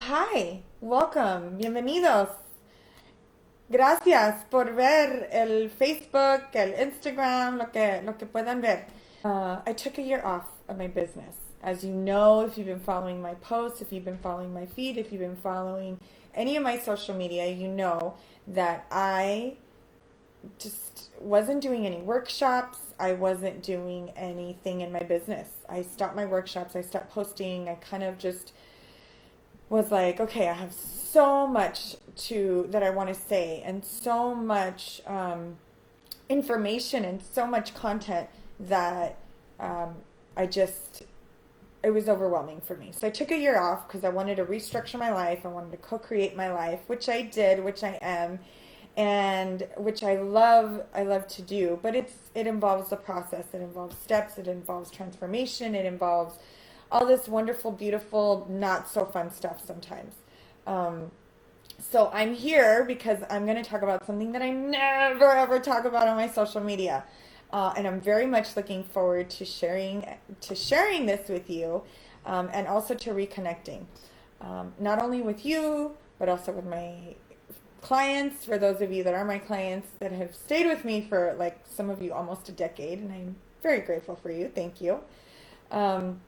Hi, welcome, bienvenidos. Gracias por ver el Facebook, el Instagram, lo que puedan ver. I took a year off of my business. As you know, if you've been following my posts, if you've been following my feed, if you've been following any of my social media, you know that I just wasn't doing any workshops. I wasn't doing anything in my business. I stopped my workshops. I stopped posting. I kind of just was like, okay, I have so much to that I want to say, and so much information, and so much content that um, I just it was overwhelming for me. So I took a year off because I wanted to restructure my life. I wanted to co-create my life, which I did, which I am, and which I love. I love to do, but it involves the process. It involves steps. It involves transformation. It involves all this wonderful, beautiful, not so fun stuff sometimes. Um, so I'm here because I'm going to talk about something that I never ever talk about on my social media, and I'm very much looking forward to sharing this with you, and also to reconnecting, not only with you but also with my clients. For those of you that are my clients that have stayed with me for, like, some of you almost a decade, and I'm very grateful for you. Thank you. Um,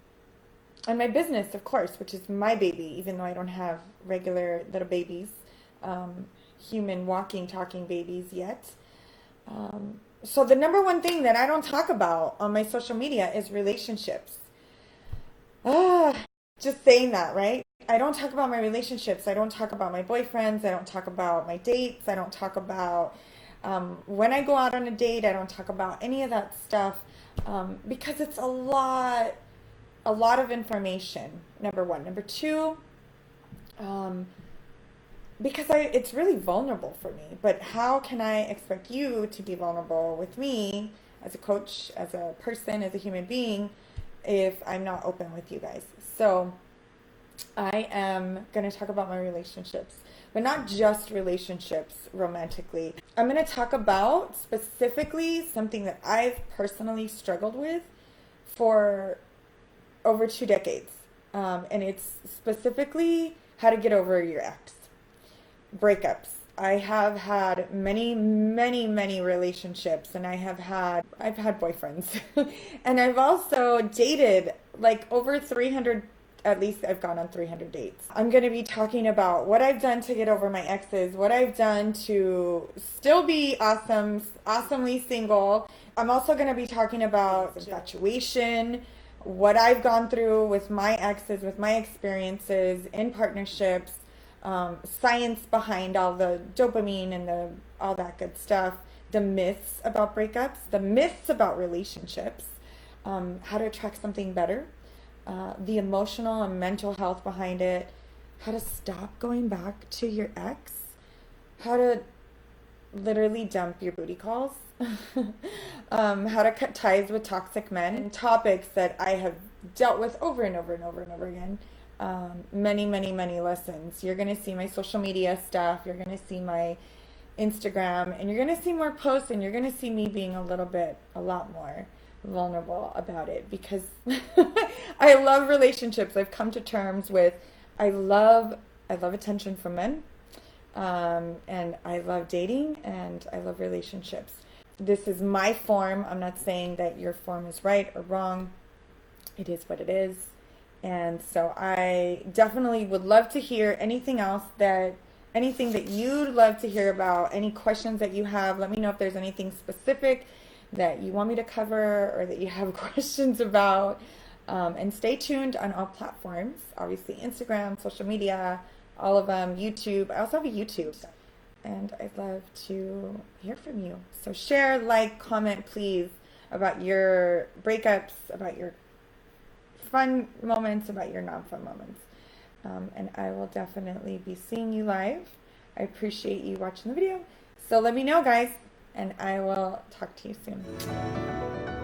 and my business, of course, which is my baby, even though I don't have regular little babies, um, human walking, talking babies yet. So the number one thing that I don't talk about on my social media is relationships. Ah, just saying that, right? I don't talk about my relationships. I don't talk about my boyfriends. I don't talk about my dates. I don't talk about when I go out on a date. I don't talk about any of that stuff, because it's a lot of information. Number one. Number two, um, because it's really vulnerable for me. But how can I expect you to be vulnerable with me as a coach, as a person, as a human being, if I'm not open with you guys? So I am going to talk about my relationships, but not just relationships romantically. I'm going to talk about specifically something that I've personally struggled with for over 2 decades. And it's specifically how to get over your ex. Breakups. I have had many, many, many relationships, and I've had boyfriends. And I've also dated like over 300. At least I've gone on 300 dates. I'm going to be talking about what I've done to get over my exes, what I've done to still be awesomely single. I'm also going to be talking about infatuation, what I've gone through with my exes, with my experiences in partnerships, science behind all the dopamine and all that good stuff, the myths about breakups, the myths about relationships, how to attract something better, the emotional and mental health behind it, how to stop going back to your ex, how to literally dump your booty calls, how to cut ties with toxic men, and topics that I have dealt with over and over and over and over again. Many, many, many lessons. You're going to see my social media stuff, you're going to see my Instagram, and you're going to see more posts, and you're going to see me being a lot more vulnerable about it, because I love relationships. I've come to terms with I love attention from men, and I love dating, and I love relationships. This is my form. I'm not saying that your form is right or wrong. It is what it is. And so I definitely would love to hear anything that you'd love to hear about, any questions that you have. Let me know if there's anything specific that you want me to cover or that you have questions about. And stay tuned on all platforms, obviously Instagram, social media, all of them, YouTube. I also have a YouTube, and I'd love to hear from you. So share, like, comment, please, about your breakups, about your fun moments, about your non-fun moments. And I will definitely be seeing you live. I appreciate you watching the video. So let me know, guys, and I will talk to you soon.